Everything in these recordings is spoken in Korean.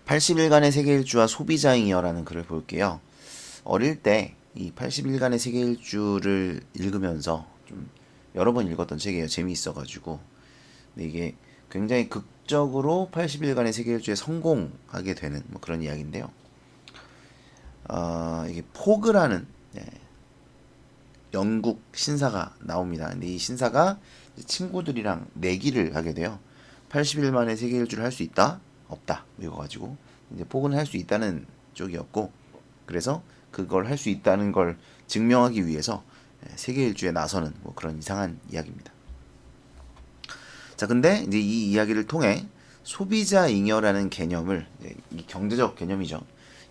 80일간의 세계 일주와 소비자잉여라는 글을 볼게요. 어릴 때 이 80일간의 세계 일주를 읽으면서 좀 여러 번 읽었던 책이에요. 재미있어가지고. 근데 이게 굉장히 극적으로 80일간의 세계 일주에 성공하게 되는 뭐 그런 이야기인데요. 이게 포그라는 영국 신사가 나옵니다. 근데 이 신사가 친구들이랑 내기를 하게 돼요. 80일 만에 세계 일주를 할 수 있다? 없다. 이거 가지고 이제 포그는 할 수 있다는 쪽이었고, 그래서 그걸 할 수 있다는 걸 증명하기 위해서 세계 일주에 나서는 뭐 그런 이상한 이야기입니다. 자, 근데 이제 이 이야기를 통해 소비자 잉여라는 개념을, 이 경제적 개념이죠.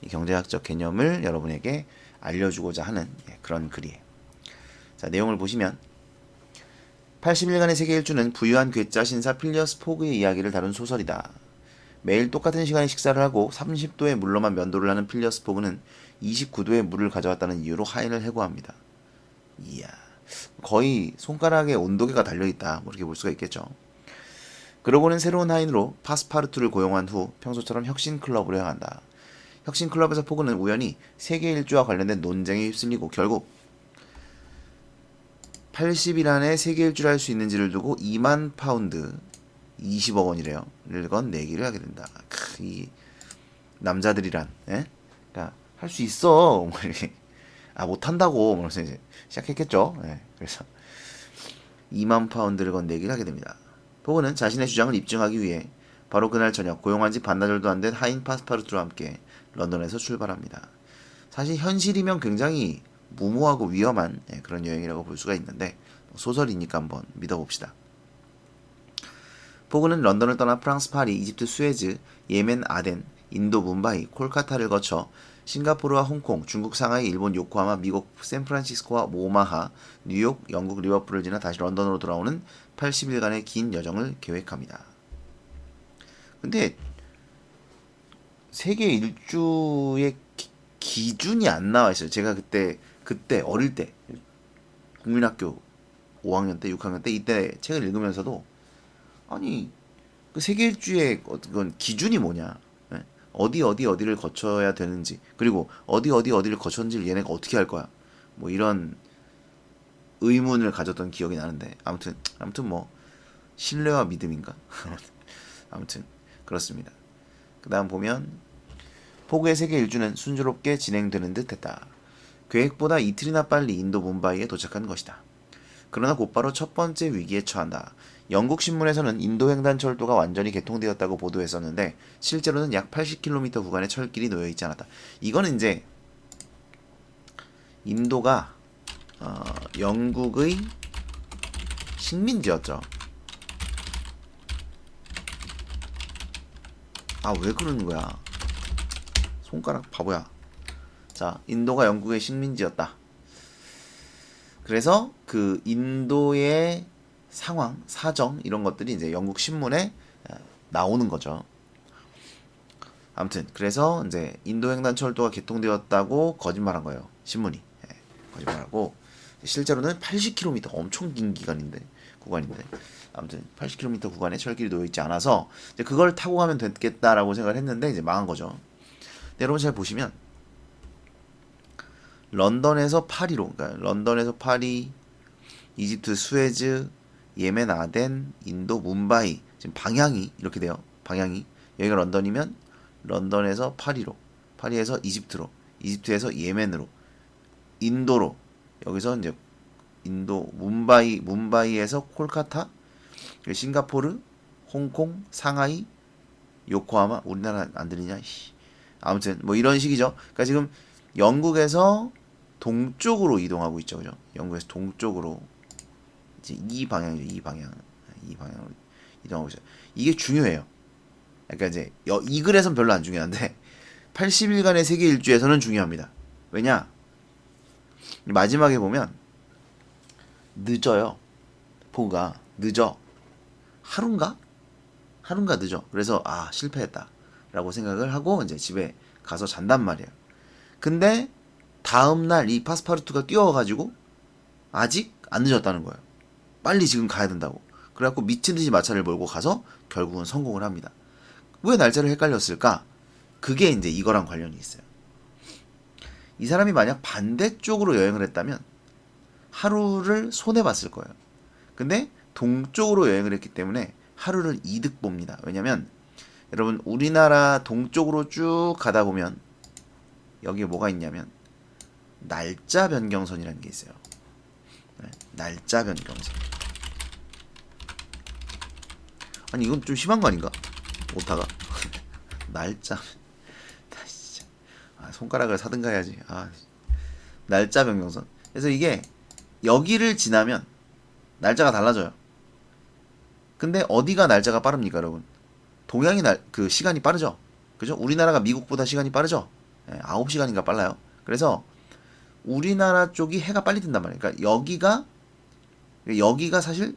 이 경제학적 개념을 여러분에게 알려주고자 하는 그런 글이에요. 자, 내용을 보시면 80일간의 세계 일주는 부유한 괴짜 신사 필리어스 포그의 이야기를 다룬 소설이다. 매일 똑같은 시간에 식사를 하고 30도의 물로만 면도를 하는 필리어스 포그는 29도의 물을 가져왔다는 이유로 하인을 해고합니다. 이야, 거의 손가락에 온도계가 달려있다, 뭐 이렇게 볼 수가 있겠죠. 그러고는 새로운 하인으로 파스파르투를 고용한 후 평소처럼 혁신클럽으로 향한다. 혁신클럽에서 포그는 우연히 세계 일주와 관련된 논쟁에 휩쓸리고 결국 80일 안에 세계 일주를 할 수 있는지를 두고 2만 파운드 20억 원이래요. 를 건 내기를 하게 된다. 이 남자들이란, 그러니까 할 수 있어. 뭐 이렇게. 못한다고. 그래서 이제 시작했겠죠. 그래서 2만 파운드를 건 내기를 하게 됩니다. 포그는 자신의 주장을 입증하기 위해 바로 그날 저녁 고용한 지 반나절도 안 된 하인 파스파르투와 함께 런던에서 출발합니다. 사실 현실이면 굉장히 무모하고 위험한 그런 여행이라고 볼 수가 있는데 소설이니까 한번 믿어봅시다. 포그는 런던을 떠나 프랑스 파리, 이집트 수에즈, 예멘 아덴, 인도 뭄바이, 콜카타를 거쳐 싱가포르와 홍콩, 중국 상하이, 일본 요코하마, 미국 샌프란시스코와 오마하, 뉴욕, 영국 리버풀을 지나 다시 런던으로 돌아오는 80일간의 긴 여정을 계획합니다. 근데 세계 일주의 기준이 안 나와 있어요. 제가 그때 어릴 때 국민학교 5학년 때 6학년 때 이때 책을 읽으면서도 아니 그 세계 일주의 그건 기준이 뭐냐, 어디를 거쳐야 되는지, 그리고 어디를 거쳤는지 얘네가 어떻게 할 거야, 뭐 이런 의문을 가졌던 기억이 나는데 아무튼 뭐 신뢰와 믿음인가 아무튼 그렇습니다. 그 다음 보면 포그의 세계 일주는 순조롭게 진행되는 듯했다. 계획보다 이틀이나 빨리 인도 뭄바이에 도착한 것이다. 그러나 곧바로 첫 번째 위기에 처한다. 영국 신문에서는 인도 횡단철도가 완전히 개통되었다고 보도했었는데 실제로는 약 80km 구간의 철길이 놓여있지 않았다. 이거는 이제 인도가 영국의 식민지였죠. 왜 그러는 거야? 손가락 바보야. 자, 인도가 영국의 식민지였다. 그래서 그 인도의 상황, 사정 이런 것들이 이제 영국 신문에 나오는 거죠. 아무튼 그래서 이제 인도 횡단철도가 개통되었다고 거짓말한 거예요. 신문이. 거짓말하고 실제로는 80km, 엄청 긴 구간인데 아무튼 80km 구간에 철길이 놓여 있지 않아서 이제 그걸 타고 가면 됐겠다라고 생각을 했는데 이제 망한 거죠. 근데 여러분 잘 보시면 런던에서 파리, 이집트 수에즈, 예멘 아덴, 인도 뭄바이, 지금 방향이 이렇게 돼요. 방향이 여기가 런던이면 런던에서 파리로, 파리에서 이집트로, 이집트에서 예멘으로, 인도로, 여기서 이제 인도 뭄바이에서 콜카타, 싱가포르, 홍콩, 상하이, 요코하마. 우리나라 안 들리냐? 아무튼 뭐 이런 식이죠. 그러니까 지금 영국에서 동쪽으로 이동하고 있죠, 그죠? 영국에서 동쪽으로 이제 이 방향으로 이동하고 있어요. 이게 중요해요. 그러니까 이제 이 글에선 별로 안 중요한데 80일간의 세계 일주에서는 중요합니다. 왜냐? 마지막에 보면 늦어요. 포가 늦어. 하루인가 늦어. 그래서 실패했다라고 생각을 하고 이제 집에 가서 잔단 말이에요. 근데 다음날 이 파스파르투가 뛰어와가지고 아직 안 늦었다는 거예요. 빨리 지금 가야 된다고. 그래갖고 미친듯이 마차를 몰고 가서 결국은 성공을 합니다. 왜 날짜를 헷갈렸을까? 그게 이제 이거랑 관련이 있어요. 이 사람이 만약 반대쪽으로 여행을 했다면 하루를 손해봤을 거예요. 근데 동쪽으로 여행을 했기 때문에 하루를 이득 봅니다. 왜냐면 여러분 우리나라 동쪽으로 쭉 가다 보면 여기에 뭐가 있냐면 날짜 변경선이라는 게 있어요. 네, 날짜 변경선. 아니 이건 좀 심한 거 아닌가? 오타가 날짜 진짜. 손가락을 사든가 해야지. 날짜 변경선. 그래서 이게 여기를 지나면 날짜가 달라져요. 근데 어디가 날짜가 빠릅니까, 여러분? 동양이 그 시간이 빠르죠. 그죠? 우리나라가 미국보다 시간이 빠르죠. 9시간인가 빨라요. 그래서 우리나라 쪽이 해가 빨리 뜬단 말이에요. 그러니까 여기가 사실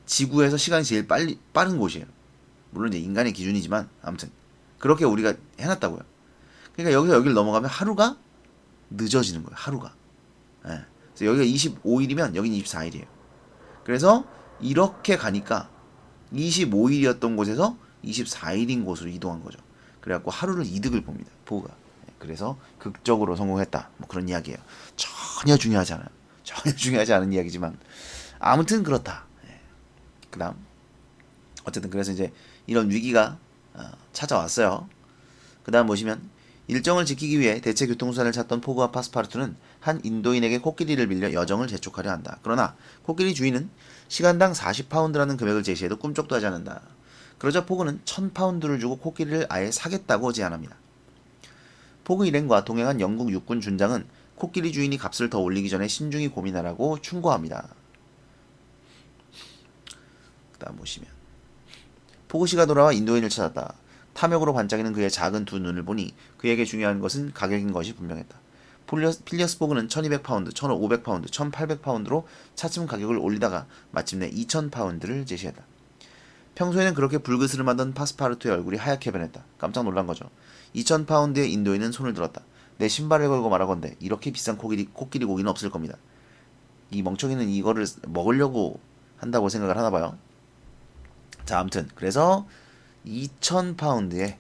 지구에서 시간이 제일 빠른 곳이에요. 물론 이제 인간의 기준이지만 아무튼 그렇게 우리가 해놨다고요. 그러니까 여기서 여기를 넘어가면 하루가 늦어지는 거예요. 하루가. 예. 그래서 여기가 25일이면 여기는 24일이에요. 그래서 이렇게 가니까 25일이었던 곳에서 24일인 곳으로 이동한 거죠. 그래갖고 하루를 이득을 봅니다. 포그가. 그래서 극적으로 성공했다. 뭐 그런 이야기예요. 전혀 중요하지 않아요. 전혀 중요하지 않은 이야기지만 아무튼 그렇다. 그 다음 어쨌든 그래서 이제 이런 위기가 찾아왔어요. 그 다음 보시면 일정을 지키기 위해 대체 교통수단을 찾던 포그와 파스파르투는 한 인도인에게 코끼리를 빌려 여정을 재촉하려 한다. 그러나 코끼리 주인은 시간당 40파운드라는 금액을 제시해도 꿈쩍도 하지 않는다. 그러자 포그는 1000파운드를 주고 코끼리를 아예 사겠다고 제안합니다. 포그 일행과 동행한 영국 육군 준장은 코끼리 주인이 값을 더 올리기 전에 신중히 고민하라고 충고합니다. 그 다음 보시면 포그 씨가 돌아와 인도인을 찾았다. 탐욕으로 반짝이는 그의 작은 두 눈을 보니 그에게 중요한 것은 가격인 것이 분명했다. 필리어스 포그는 1200파운드, 1500파운드, 1800파운드로 차츰 가격을 올리다가 마침내 2000파운드를 제시했다. 평소에는 그렇게 불그스름하던 파스파르투의 얼굴이 하얗게 변했다. 깜짝 놀란 거죠. 2000파운드의 인도인은 손을 들었다. 내 신발을 걸고 말하건대 이렇게 비싼 코끼리 고기는 없을 겁니다. 이 멍청이는 이거를 먹으려고 한다고 생각을 하나봐요. 자, 아무튼 그래서 2000파운드의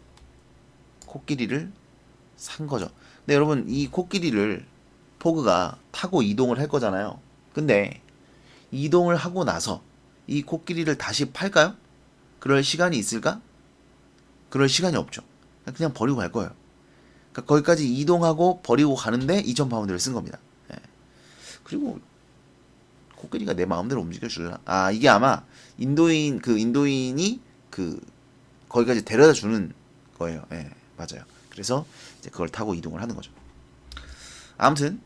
코끼리를 산 거죠. 근데 여러분 이 코끼리를 포그가 타고 이동을 할 거잖아요. 근데 이동을 하고 나서 이 코끼리를 다시 팔까요? 그럴 시간이 있을까? 그럴 시간이 없죠. 그냥 버리고 갈 거예요. 그러니까 거기까지 이동하고 버리고 가는데 2000파운드를 쓴 겁니다. 예. 그리고 코끼리가 내 마음대로 움직여 줄라? 이게 아마 인도인이 거기까지 데려다 주는 거예요. 예, 맞아요. 그래서 이제 그걸 타고 이동을 하는 거죠. 아무튼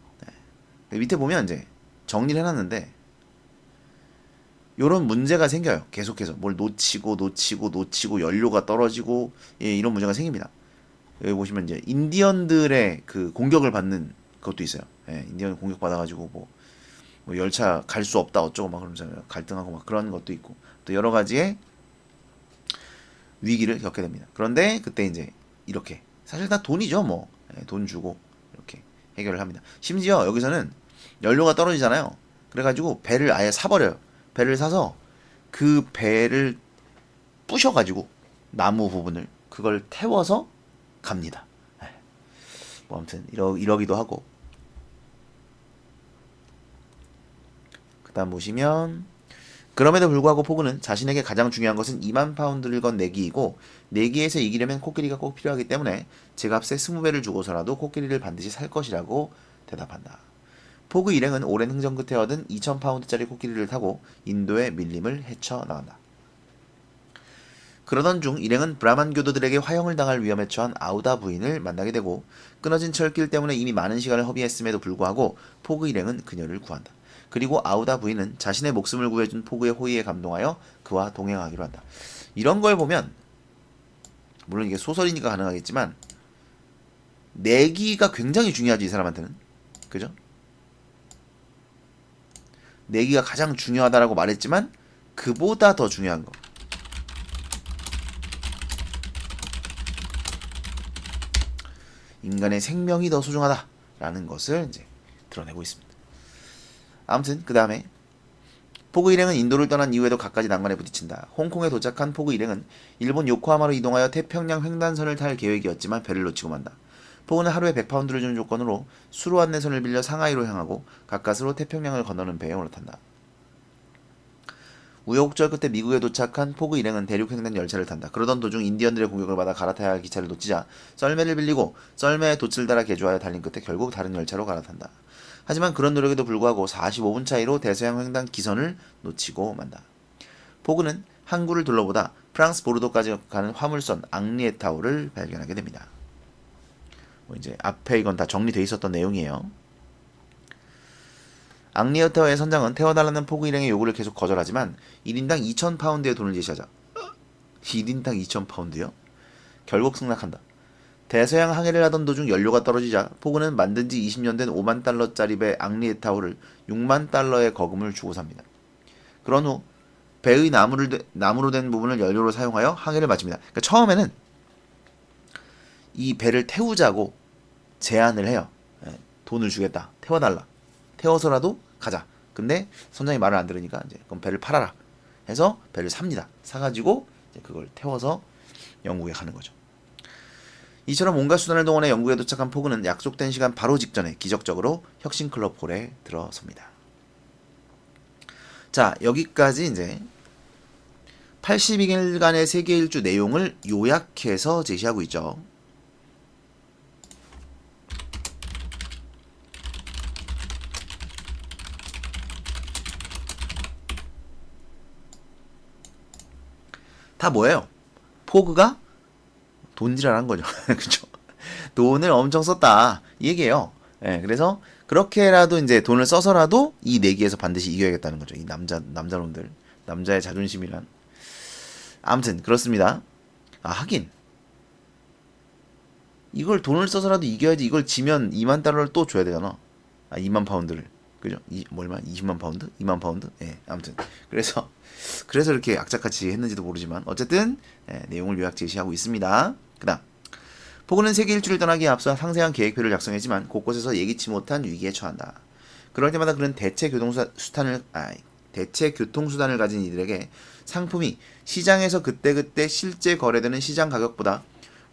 밑에 보면 이제 정리를 해놨는데 요런 문제가 생겨요. 계속해서 뭘 놓치고 연료가 떨어지고 이런 문제가 생깁니다. 여기 보시면 이제 인디언들의 그 공격을 받는 것도 있어요. 인디언 공격 받아가지고 뭐 열차 갈 수 없다 어쩌고 막 그러면서 갈등하고 막 그런 것도 있고 또 여러 가지의 위기를 겪게 됩니다. 그런데 그때 이제 이렇게 사실 다 돈이죠 뭐. 돈 주고 이렇게 해결을 합니다. 심지어 여기서는 연료가 떨어지잖아요. 그래가지고 배를 아예 사버려요. 배를 사서 그 배를 부셔가지고 나무 부분을 그걸 태워서 갑니다. 뭐 아무튼 이러기도 하고 그 다음 보시면 그럼에도 불구하고 포그는 자신에게 가장 중요한 것은 2만 파운드를 건 내기이고 내기에서 이기려면 코끼리가 꼭 필요하기 때문에 제값의 20배를 주고서라도 코끼리를 반드시 살 것이라고 대답한다. 포그 일행은 오랜 흥정 끝에 얻은 2000파운드짜리 코끼리를 타고 인도의 밀림을 헤쳐나간다. 그러던 중 일행은 브라만 교도들에게 화형을 당할 위험에 처한 아우다 부인을 만나게 되고 끊어진 철길 때문에 이미 많은 시간을 허비했음에도 불구하고 포그 일행은 그녀를 구한다. 그리고 아우다 부인은 자신의 목숨을 구해준 포그의 호의에 감동하여 그와 동행하기로 한다. 이런 걸 보면 물론 이게 소설이니까 가능하겠지만 내기가 굉장히 중요하지 이 사람한테는. 그죠? 내기가 가장 중요하다라고 말했지만 그보다 더 중요한 거. 인간의 생명이 더 소중하다라는 것을 이제 드러내고 있습니다. 아무튼 그 다음에 포그 일행은 인도를 떠난 이후에도 갖가지 난관에 부딪힌다. 홍콩에 도착한 포그 일행은 일본 요코하마로 이동하여 태평양 횡단선을 탈 계획이었지만 배를 놓치고 만다. 포그는 하루에 100파운드를 주는 조건으로 수로 안내선을 빌려 상하이로 향하고 가까스로 태평양을 건너는 배에 올라탄다. 우여곡절 끝에 미국에 도착한 포그 일행은 대륙 횡단 열차를 탄다. 그러던 도중 인디언들의 공격을 받아 갈아타야 할 기차를 놓치자 썰매를 빌리고 썰매에 돛을 달아 개조하여 달린 끝에 결국 다른 열차로 갈아탄다. 하지만 그런 노력에도 불구하고 45분 차이로 대서양 횡단 기선을 놓치고 만다. 포그는 항구를 둘러보다 프랑스 보르도까지 가는 화물선 앙리에타오를 발견하게 됩니다. 이제 앞에 이건 다 정리되어 있었던 내용이에요. 앙리에타오의 선장은 태워달라는 포그 일행의 요구를 계속 거절하지만 1인당 2,000파운드의 돈을 제시하자 1인당 2,000파운드요? 결국 승낙한다. 대서양 항해를 하던 도중 연료가 떨어지자 포그는 만든 지 20년 된 5만 달러짜리 배 앙리에타오를 6만 달러의 거금을 주고 삽니다. 그런 후 배의 나무로 된 부분을 연료로 사용하여 항해를 마칩니다. 그러니까 처음에는 이 배를 태우자고 제안을 해요. 돈을 주겠다. 태워달라. 태워서라도 가자. 근데 선장이 말을 안 들으니까 이제 그럼 배를 팔아라 해서 배를 삽니다. 사가지고 이제 그걸 태워서 영국에 가는 거죠. 이처럼 온갖 수단을 동원해 영국에 도착한 포그는 약속된 시간 바로 직전에 기적적으로 혁신클럽 홀에 들어섭니다. 자, 여기까지 이제 82일간의 세계 일주 내용을 요약해서 제시하고 있죠. 다 뭐예요? 포그가 돈질환한 거죠. 그죠? 돈을 엄청 썼다. 이 얘기예요. 예, 그래서 그렇게라도 이제 돈을 써서라도 이 내기에서 반드시 이겨야겠다는 거죠. 이 남자놈들. 남자의 자존심이란. 아무튼 그렇습니다. 아, 하긴 이걸 돈을 써서라도 이겨야지. 이걸 지면 2만 달러를 또 줘야 되잖아. 아, 2만 파운드를. 그죠? 얼마? 20만 파운드? 2만 파운드? 예, 아무튼 그래서 이렇게 악착같이 했는지도 모르지만 어쨌든 내용을 요약 제시하고 있습니다. 그 다음 포그는 세계 일주를 떠나기에 앞서 상세한 계획표를 작성했지만 곳곳에서 예기치 못한 위기에 처한다. 그럴 때마다 그는 대체 교통수단을 가진 이들에게 상품이 시장에서 그때그때 실제 거래되는 시장 가격보다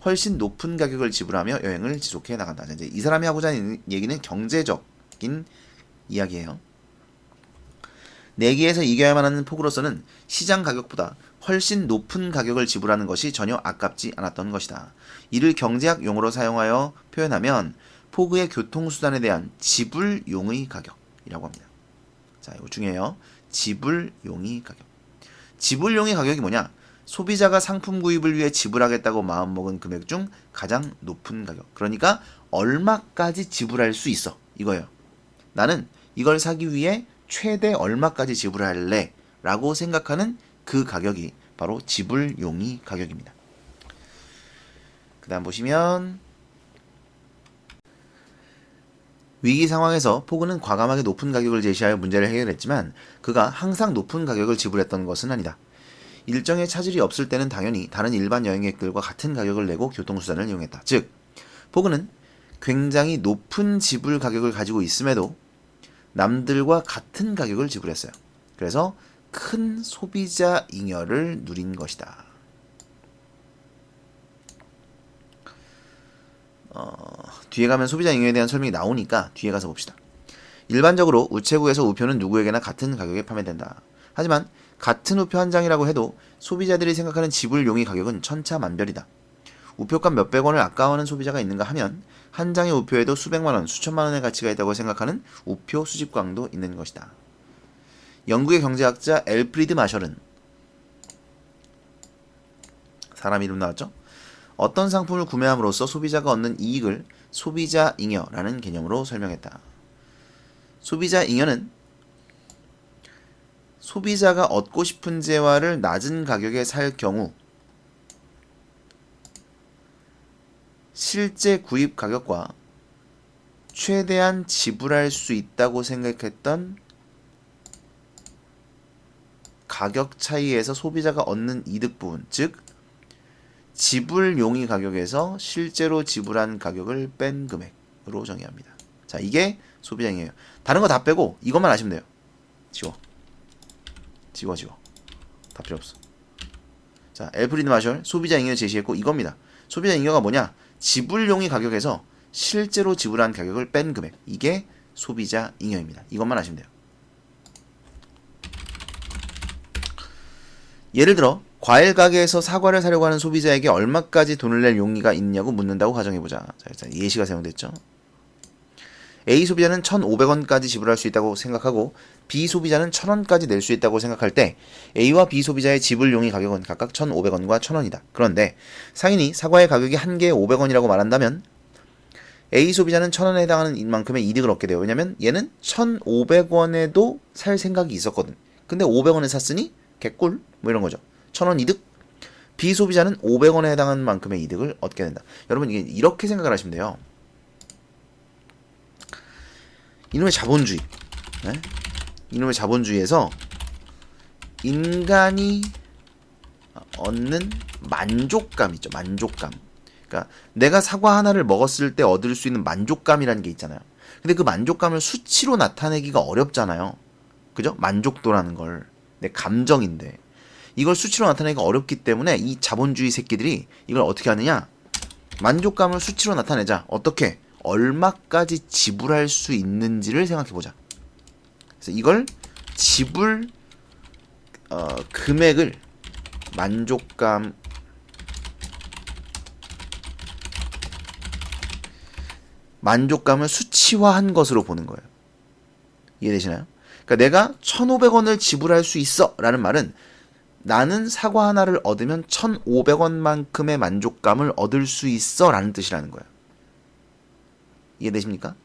훨씬 높은 가격을 지불하며 여행을 지속해 나간다. 이제 이 사람이 하고자 하는 얘기는 경제적인 이야기예요. 내기에서 이겨야만 하는 포그로서는 시장 가격보다 훨씬 높은 가격을 지불하는 것이 전혀 아깝지 않았던 것이다. 이를 경제학 용어로 사용하여 표현하면 포그의 교통수단에 대한 지불용의 가격이라고 합니다. 자, 이거 중요해요. 지불용의 가격. 지불용의 가격이 뭐냐? 소비자가 상품 구입을 위해 지불하겠다고 마음먹은 금액 중 가장 높은 가격. 그러니까 얼마까지 지불할 수 있어. 이거예요. 나는 이걸 사기 위해 최대 얼마까지 지불할래? 라고 생각하는 그 가격이 바로 지불용의 가격입니다. 그 다음 보시면 위기 상황에서 포그는 과감하게 높은 가격을 제시하여 문제를 해결했지만 그가 항상 높은 가격을 지불했던 것은 아니다. 일정에 차질이 없을 때는 당연히 다른 일반 여행객들과 같은 가격을 내고 교통수단을 이용했다. 즉, 포그는 굉장히 높은 지불 가격을 가지고 있음에도 남들과 같은 가격을 지불했어요. 그래서 큰 소비자 잉여를 누린 것이다. 뒤에 가면 소비자 잉여에 대한 설명이 나오니까 뒤에 가서 봅시다. 일반적으로 우체국에서 우표는 누구에게나 같은 가격에 판매된다. 하지만 같은 우표 한 장이라고 해도 소비자들이 생각하는 지불용의 가격은 천차만별이다. 우표값 몇백 원을 아까워하는 소비자가 있는가 하면 한 장의 우표에도 수백만 원, 수천만 원의 가치가 있다고 생각하는 우표 수집광도 있는 것이다. 영국의 경제학자 엘프리드 마셜은 사람 이름 나왔죠? 어떤 상품을 구매함으로써 소비자가 얻는 이익을 소비자 잉여라는 개념으로 설명했다. 소비자 잉여는 소비자가 얻고 싶은 재화를 낮은 가격에 살 경우 실제 구입 가격과 최대한 지불할 수 있다고 생각했던 가격 차이에서 소비자가 얻는 이득 부분, 즉 지불 용의 가격에서 실제로 지불한 가격을 뺀 금액으로 정의합니다. 자, 이게 소비자잉여예요. 다른 거 다 빼고 이것만 아시면 돼요. 지워. 지워. 다 필요 없어. 자, 엘프리드 마셜 소비자 잉여 제시했고 이겁니다. 소비자 잉여가 뭐냐? 지불용이 가격에서 실제로 지불한 가격을 뺀 금액. 이게 소비자 잉여입니다. 이것만 아시면 돼요. 예를 들어 과일 가게에서 사과를 사려고 하는 소비자에게 얼마까지 돈을 낼 용의가 있냐고 묻는다고 가정해보자. 자, 예시가 사용됐죠. A 소비자는 1,500원까지 지불할 수 있다고 생각하고 B 소비자는 1,000원까지 낼 수 있다고 생각할 때 A와 B 소비자의 지불 용의 가격은 각각 1,500원과 1,000원이다. 그런데 상인이 사과의 가격이 한 개에 500원이라고 말한다면 A 소비자는 1,000원에 해당하는 만큼의 이득을 얻게 돼요. 왜냐면 얘는 1,500원에도 살 생각이 있었거든. 근데 500원에 샀으니 개꿀 뭐 이런 거죠. 1,000원 이득. B 소비자는 500원에 해당하는 만큼의 이득을 얻게 된다. 여러분 이게 이렇게 생각을 하시면 돼요. 이놈의 자본주의. 네? 이놈의 자본주의에서 인간이 얻는 만족감 있죠. 만족감. 그러니까 내가 사과 하나를 먹었을 때 얻을 수 있는 만족감이라는 게 있잖아요. 근데 그 만족감을 수치로 나타내기가 어렵잖아요. 그죠? 만족도라는 걸. 내 감정인데. 이걸 수치로 나타내기가 어렵기 때문에 이 자본주의 새끼들이 이걸 어떻게 하느냐? 만족감을 수치로 나타내자. 어떻게? 얼마까지 지불할 수 있는지를 생각해보자. 그래서 이걸 지불 금액을 만족감을 수치화한 것으로 보는 거예요. 이해되시나요? 그러니까 내가 1,500원을 지불할 수 있어 라는 말은 나는 사과 하나를 얻으면 1,500원만큼의 만족감을 얻을 수 있어 라는 뜻이라는 거예요. 이해되십니까?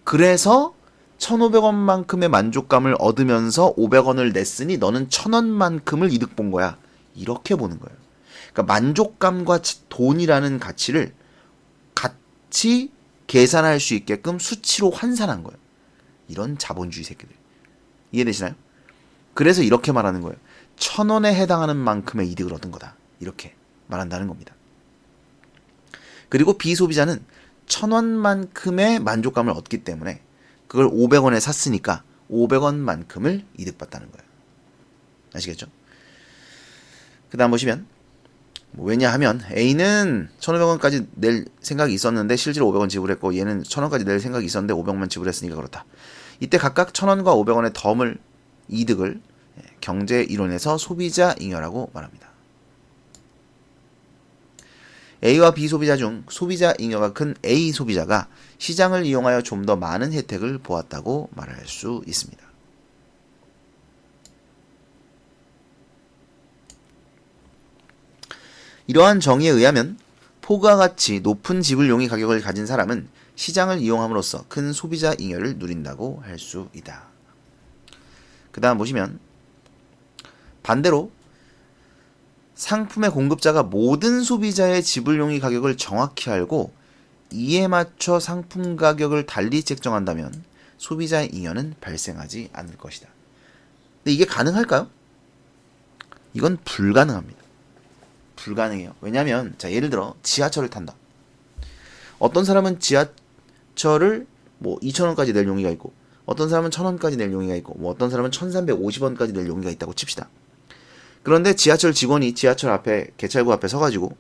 그래서 1,500원만큼의 만족감을 얻으면서 500원을 냈으니 너는 1,000원만큼을 이득 본 거야. 이렇게 보는 거예요. 그러니까 만족감과 돈이라는 가치를 같이 계산할 수 있게끔 수치로 환산한 거예요. 이런 자본주의 새끼들. 이해되시나요? 그래서 이렇게 말하는 거예요. 1,000원에 해당하는 만큼의 이득을 얻은 거다. 이렇게 말한다는 겁니다. 그리고 비소비자는 1,000원만큼의 만족감을 얻기 때문에 그걸 500원에 샀으니까 500원만큼을 이득봤다는 거예요. 아시겠죠? 그 다음 보시면 왜냐하면 A는 1,500원까지 낼 생각이 있었는데 실제로 500원 지불했고 얘는 1,000원까지 낼 생각이 있었는데 500원만 지불했으니까 그렇다. 이때 각각 1,000원과 500원의 덤을 이득을 경제 이론에서 소비자 잉여라고 말합니다. A와 B 소비자 중 소비자 잉여가 큰 A 소비자가 시장을 이용하여 좀 더 많은 혜택을 보았다고 말할 수 있습니다. 이러한 정의에 의하면 포그와 같이 높은 지불 용의 가격을 가진 사람은 시장을 이용함으로써 큰 소비자 잉여를 누린다고 할 수 있다. 그 다음 보시면 반대로 상품의 공급자가 모든 소비자의 지불용의 가격을 정확히 알고 이에 맞춰 상품 가격을 달리 책정한다면 소비자 잉여는 발생하지 않을 것이다. 근데 이게 가능할까요? 이건 불가능합니다. 불가능해요. 왜냐하면 자 예를 들어 지하철을 탄다. 어떤 사람은 지하철을 뭐 2,000원까지 낼 용의가 있고 어떤 사람은 1,000원까지 낼 용의가 있고 뭐 어떤 사람은 1,350원까지 낼 용의가 있다고 칩시다. 그런데 지하철 직원이 지하철 앞에 개찰구 앞에 서가지고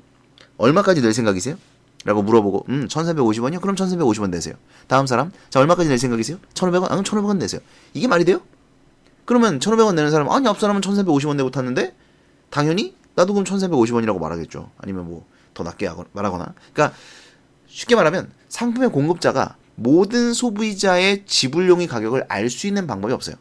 얼마까지 낼 생각이세요? 라고 물어보고 1,350원이요? 그럼 1,350원 내세요. 다음 사람 자 얼마까지 낼 생각이세요? 1,500원? 그럼 1,500원 내세요. 이게 말이 돼요? 그러면 1,500원 내는 사람은 아니 앞 사람은 1,350원 내고 탔는데 당연히 나도 그럼 1,350원이라고 말하겠죠. 아니면 뭐 더 낮게 말하거나. 그러니까 쉽게 말하면 상품의 공급자가 모든 소비자의 지불용의 가격을 알 수 있는 방법이 없어요.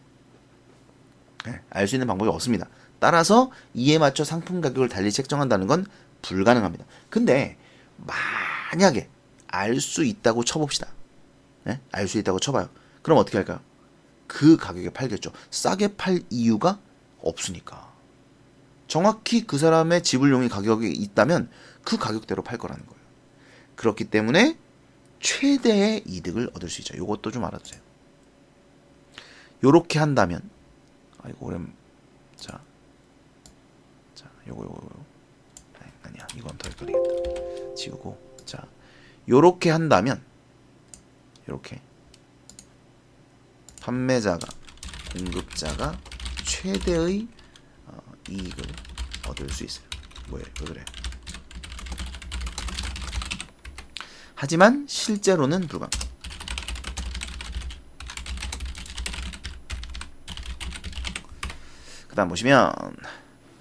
네, 알 수 있는 방법이 없습니다. 따라서 이에 맞춰 상품 가격을 달리 책정한다는 건 불가능합니다. 근데 만약에 알 수 있다고 쳐봅시다. 네? 알 수 있다고 쳐봐요. 그럼 어떻게 할까요? 그 가격에 팔겠죠. 싸게 팔 이유가 없으니까. 정확히 그 사람의 지불용의 가격이 있다면 그 가격대로 팔 거라는 거예요. 그렇기 때문에 최대의 이득을 얻을 수 있죠. 요것도 좀 알아두세요. 요렇게 한다면 아이고 오랜 자 요거 아니야 이건 더 헷갈리겠다. 지우고 자 요렇게 한다면 요렇게 판매자가 공급자가 최대의 이익을 얻을 수 있어요. 왜 그래? 하지만 실제로는 불가능. 그 다음 보시면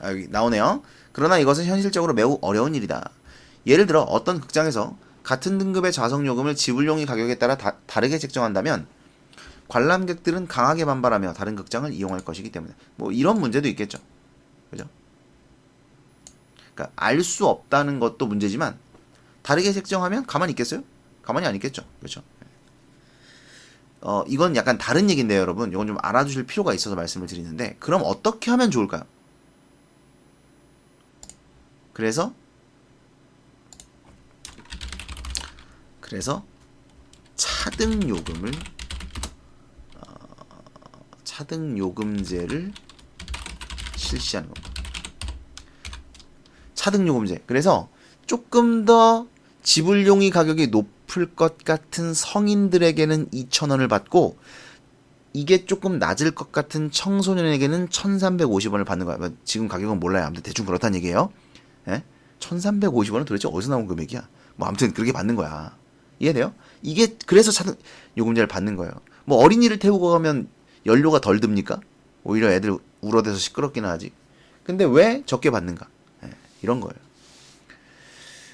여기 나오네요. 그러나 이것은 현실적으로 매우 어려운 일이다. 예를 들어 어떤 극장에서 같은 등급의 좌석요금을 지불용이 가격에 따라 다르게 책정한다면 관람객들은 강하게 반발하며 다른 극장을 이용할 것이기 때문에 뭐 이런 문제도 있겠죠. 그죠? 그러니까 알 수 없다는 것도 문제지만 다르게 책정하면 가만히 있겠어요? 가만히 안 있겠죠. 그렇죠? 이건 약간 다른 얘기인데요, 여러분. 이건 좀 알아두실 필요가 있어서 말씀을 드리는데 그럼 어떻게 하면 좋을까요? 그래서 차등요금제를 실시하는 겁니다. 차등요금제. 그래서 조금 더 지불용이 가격이 높을 것 같은 성인들에게는 2,000원을 받고 이게 조금 낮을 것 같은 청소년에게는 1,350원을 받는 거야. 지금 가격은 몰라요. 아무튼 대충 그렇다는 얘기예요. 예? 1,350원은 도대체 어디서 나온 금액이야? 뭐 아무튼 그렇게 받는 거야. 이해돼요? 이게 그래서 차등 요금제를 받는 거예요. 뭐 어린이를 태우고 가면 연료가 덜 듭니까? 오히려 애들 울어대서 시끄럽기는 하지. 근데 왜 적게 받는가? 예, 이런 거예요.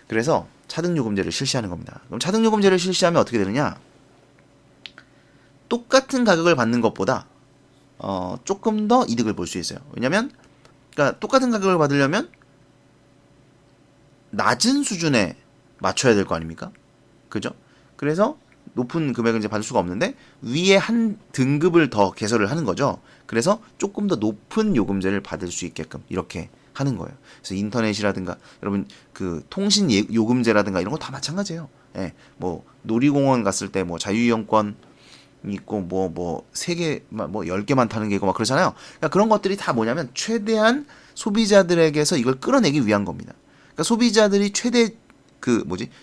그래서 차등요금제를 실시하는 겁니다. 그럼 차등요금제를 실시하면 어떻게 되느냐? 똑같은 가격을 받는 것보다 조금 더 이득을 볼 수 있어요. 왜냐면 그러니까 똑같은 가격을 받으려면 낮은 수준에 맞춰야 될 거 아닙니까? 그죠? 그래서 높은 금액은 이제 받을 수가 없는데 위에 한 등급을 더 개설을 하는 거죠. 그래서 조금 더 높은 요금제를 받을 수 있게끔 이렇게 하는 거예요. 그래서 인터넷이라든가 여러분 그 통신 요금제라든가 이런 거 다 마찬가지예요. 예, 뭐 놀이공원 갔을 때 뭐 자유이용권 있고 뭐 3개 뭐 10개만 타는 게 있고 막 그러잖아요. 그러니까 그런 것들이 다 뭐냐면 최대한 소비자들에게서 이걸 끌어내기 위한 겁니다. 그러니까 소비자들이 최대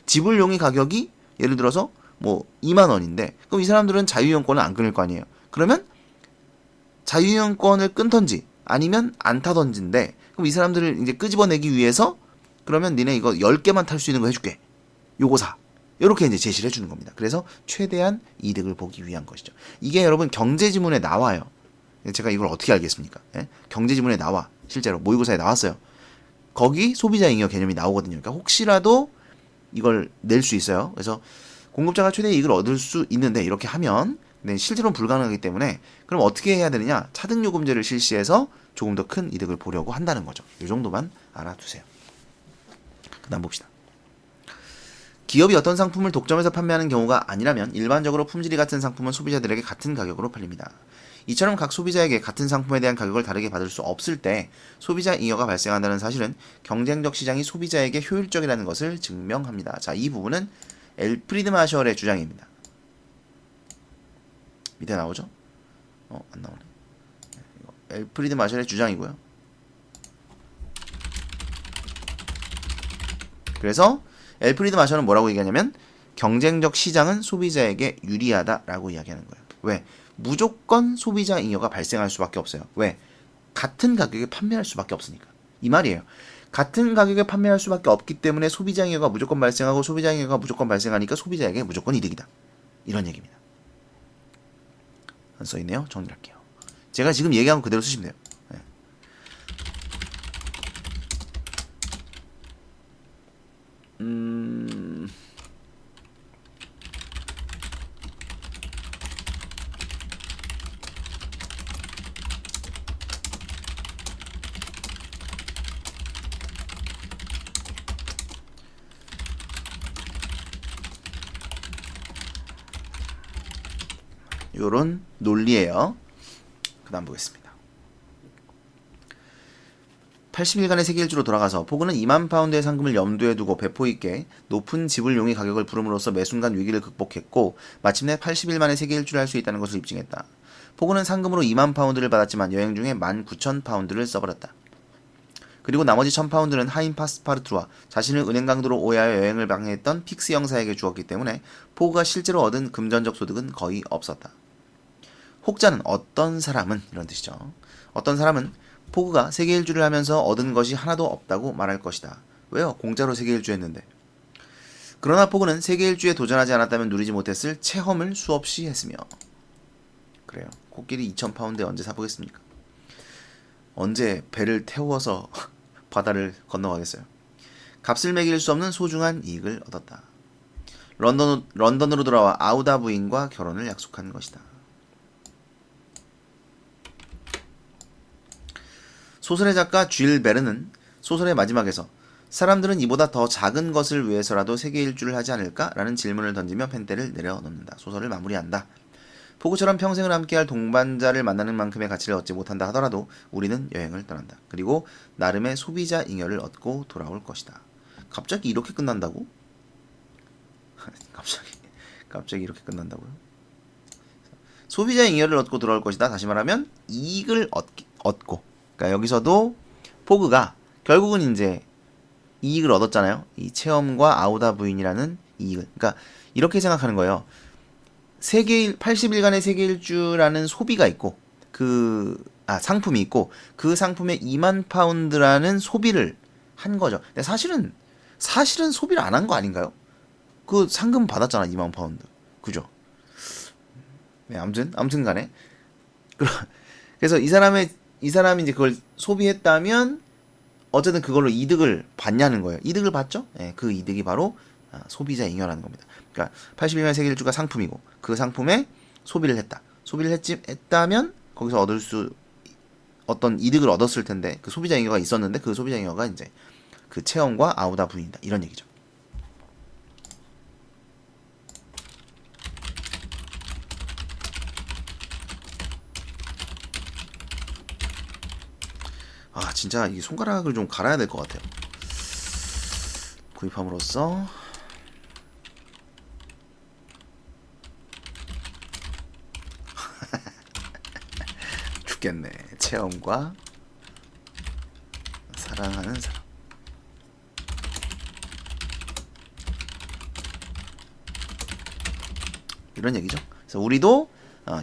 지불용이 가격이 예를 들어서 뭐 2만 원인데 그럼 이 사람들은 자유이용권을 안 끊을 거 아니에요. 그러면 자유이용권을 끊던지 아니면 안 타던지인데 그럼 이 사람들을 이제 끄집어내기 위해서 그러면 니네 이거 10개만 탈 수 있는 거 해줄게. 요거 사. 이렇게 이제 제시를 해주는 겁니다. 그래서 최대한 이득을 보기 위한 것이죠. 이게 여러분 경제지문에 나와요. 제가 이걸 어떻게 알겠습니까? 예? 경제지문에 나와. 실제로 모의고사에 나왔어요. 거기 소비자잉여 개념이 나오거든요. 그러니까 혹시라도 이걸 낼 수 있어요. 그래서 공급자가 최대 이익을 얻을 수 있는데 이렇게 하면 실제로는 불가능하기 때문에 그럼 어떻게 해야 되느냐? 차등요금제를 실시해서 조금 더 큰 이득을 보려고 한다는 거죠. 이 정도만 알아두세요. 그 다음 봅시다. 기업이 어떤 상품을 독점해서 판매하는 경우가 아니라면 일반적으로 품질이 같은 상품은 소비자들에게 같은 가격으로 팔립니다. 이처럼 각 소비자에게 같은 상품에 대한 가격을 다르게 받을 수 없을 때 소비자 잉여가 발생한다는 사실은 경쟁적 시장이 소비자에게 효율적이라는 것을 증명합니다. 자, 이 부분은 엘프리드 마셜의 주장입니다. 밑에 나오죠? 안 나오네. 엘프리드 마셜의 주장이고요. 그래서 엘프리드 마셜은 뭐라고 얘기하냐면 경쟁적 시장은 소비자에게 유리하다라고 이야기하는 거예요. 왜? 무조건 소비자 잉여가 발생할 수밖에 없어요. 왜? 같은 가격에 판매할 수밖에 없으니까. 이 말이에요. 같은 가격에 판매할 수밖에 없기 때문에 소비자 잉여가 무조건 발생하고 소비자 잉여가 무조건 발생하니까 소비자에게 무조건 이득이다. 이런 얘기입니다. 안 써있네요. 정리할게요. 제가 지금 얘기한 거 그대로 쓰시면 돼요. 네. 요런 논리예요. 그 다음 보겠습니다. 80일간의 세계일주로 돌아가서 포그는 2만 파운드의 상금을 염두에 두고 배포 있게 높은 지불용이 가격을 부름으로써 매순간 위기를 극복했고 마침내 80일 만에 세계일주를 할 수 있다는 것을 입증했다. 포그는 상금으로 2만 파운드를 받았지만 여행 중에 19,000파운드를 써버렸다. 그리고 나머지 1,000파운드는 하인 파스파르투와 자신을 은행 강도로 오해하여 여행을 방해했던 픽스 형사에게 주었기 때문에 포그가 실제로 얻은 금전적 소득은 거의 없었다. 혹자는 어떤 사람은 이런 뜻이죠. 어떤 사람은 포그가 세계 일주를 하면서 얻은 것이 하나도 없다고 말할 것이다. 왜요? 공짜로 세계 일주 했는데. 그러나 포그는 세계 일주에 도전하지 않았다면 누리지 못했을 체험을 수없이 했으며. 그래요. 코끼리 2,000파운드에 언제 사보겠습니까? 언제 배를 태워서 바다를 건너가겠어요. 값을 매길 수 없는 소중한 이익을 얻었다. 런던으로 돌아와 아우다 부인과 결혼을 약속한 것이다. 소설의 작가 쥘 베르는 소설의 마지막에서 사람들은 이보다 더 작은 것을 위해서라도 세계 일주를 하지 않을까? 라는 질문을 던지며 펜대를 내려놓는다. 소설을 마무리한다. 포그처럼 평생을 함께할 동반자를 만나는 만큼의 가치를 얻지 못한다 하더라도 우리는 여행을 떠난다. 그리고 나름의 소비자 잉여를 얻고 돌아올 것이다. 갑자기 이렇게 끝난다고? 갑자기 이렇게 끝난다고요? 소비자 잉여를 얻고 돌아올 것이다. 다시 말하면 이익을 얻고. 그러니까 여기서도 포그가 결국은 이제 이익을 얻었잖아요. 이 체험과 아우다 부인이라는 이익을. 그러니까 이렇게 생각하는 거예요. 80일간의 세계 일주라는 소비가 있고 상품이 있고 그 상품에 2만 파운드라는 소비를 한 거죠. 근데 사실은 소비를 안 한 거 아닌가요? 그 상금 받았잖아, 2만 파운드. 그죠? 네, 아무튼 간에. 그래서 이 사람이 이제 그걸 소비했다면 어쨌든 그걸로 이득을 받냐는 거예요. 이득을 받죠? 네, 그 이득이 바로 소비자 잉여라는 겁니다. 그러니까 80일간 세계 일주가 상품이고 그 상품에 소비를 했다. 소비를 했다면 거기서 어떤 이득을 얻었을 텐데 그 소비자 잉여가 있었는데 그 소비자 잉여가 이제 그 체험과 아우다 부인이다. 이런 얘기죠. 진짜 이 손가락을 좀 갈아야 될 것 같아요. 구입함으로써 죽겠네. 체험과 사랑하는 사람. 이런 얘기죠. 그래서 우리도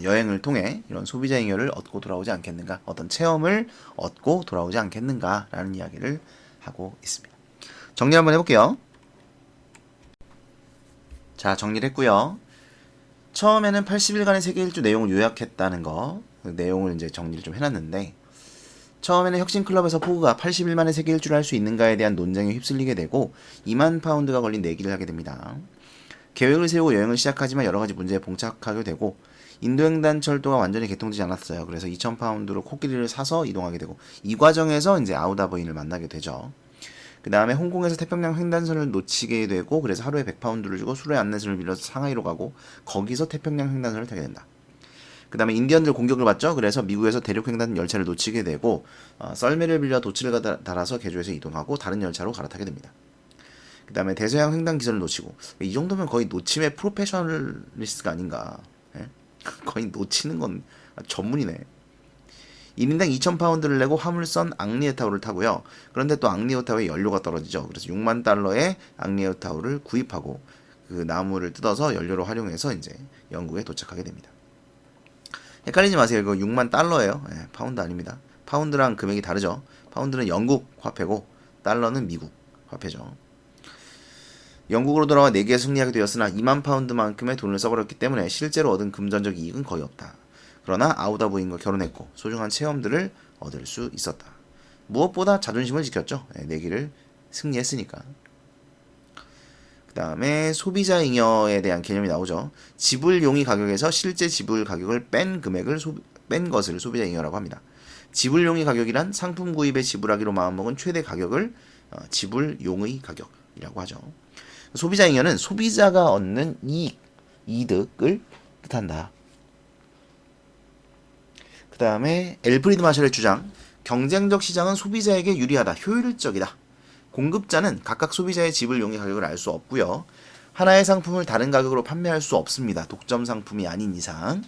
여행을 통해 이런 소비자 잉여를 얻고 돌아오지 않겠는가, 어떤 체험을 얻고 돌아오지 않겠는가라는 이야기를 하고 있습니다. 정리 한번 해볼게요. 자, 정리를 했고요. 처음에는 80일간의 세계 일주 내용을 요약했다는 거, 그 내용을 이제 정리를 좀 해놨는데, 처음에는 혁신클럽에서 포그가 80일 만에 세계 일주를 할 수 있는가에 대한 논쟁에 휩쓸리게 되고 2만 파운드가 걸린 내기를 하게 됩니다. 계획을 세우고 여행을 시작하지만 여러가지 문제에 봉착하게 되고 인도횡단철도가 완전히 개통되지 않았어요. 그래서 2,000파운드로 코끼리를 사서 이동하게 되고 이 과정에서 이제 아우다 부인을 만나게 되죠. 그 다음에 홍콩에서 태평양 횡단선을 놓치게 되고 그래서 하루에 100파운드를 주고 수로의 안내선을 빌려서 상하이로 가고 거기서 태평양 횡단선을 타게 된다. 그 다음에 인디언들 공격을 받죠. 그래서 미국에서 대륙횡단 열차를 놓치게 되고 썰매를 빌려 도치를 달아서 개조해서 이동하고 다른 열차로 갈아타게 됩니다. 그 다음에 대서양 횡단 기선을 놓치고 이 정도면 거의 놓침의 프로페셔널리스트가 아닌가. 예? 거의 놓치는 건 전문이네. 1인당 2,000파운드를 내고 화물선 앙리에타우를 타고요. 그런데 또 앙리에타우에 연료가 떨어지죠. 그래서 6만 달러에 앙리에타우를 구입하고 그 나무를 뜯어서 연료로 활용해서 이제 영국에 도착하게 됩니다. 헷갈리지 마세요. 이거 6만 달러예요. 예, 파운드 아닙니다. 파운드랑 금액이 다르죠. 파운드는 영국 화폐고 달러는 미국 화폐죠. 영국으로 돌아와 4개에 승리하게 되었으나 2만 파운드만큼의 돈을 써버렸기 때문에 실제로 얻은 금전적 이익은 거의 없다. 그러나 아우다 부인과 결혼했고 소중한 체험들을 얻을 수 있었다. 무엇보다 자존심을 지켰죠. 내기를 승리했으니까. 그 다음에 소비자 잉여에 대한 개념이 나오죠. 지불 용의 가격에서 실제 지불 가격을 뺀 것을 소비자 잉여라고 합니다. 지불 용의 가격이란 상품 구입에 지불하기로 마음먹은 최대 가격을 지불 용의 가격이라고 하죠. 소비자 잉여는 소비자가 얻는 이득을 뜻한다. 그 다음에 엘프리드 마셜의 주장, 경쟁적 시장은 소비자에게 유리하다, 효율적이다. 공급자는 각각 소비자의 지불 용의 가격을 알 수 없고요. 하나의 상품을 다른 가격으로 판매할 수 없습니다. 독점 상품이 아닌 이상.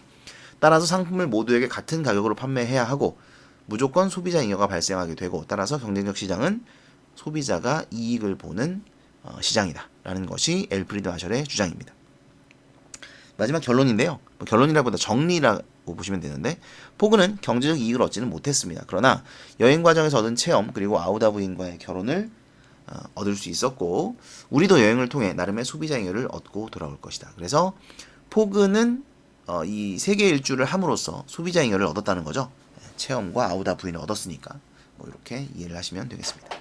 따라서 상품을 모두에게 같은 가격으로 판매해야 하고 무조건 소비자 잉여가 발생하게 되고 따라서 경쟁적 시장은 소비자가 이익을 보는 시장이다 라는 것이 엘프리드 마셜의 주장입니다. 마지막 결론인데요. 결론이라보다 보시면 되는데, 포그는 경제적 이익을 얻지는 못했습니다. 그러나 여행 과정에서 얻은 체험 그리고 아우다 부인과의 결혼을 얻을 수 있었고, 우리도 여행을 통해 나름의 소비자 잉여를 얻고 돌아올 것이다. 그래서 포그는 이 세계 일주를 함으로써 소비자 잉여를 얻었다는 거죠. 체험과 아우다 부인을 얻었으니까 뭐 이렇게 이해를 하시면 되겠습니다.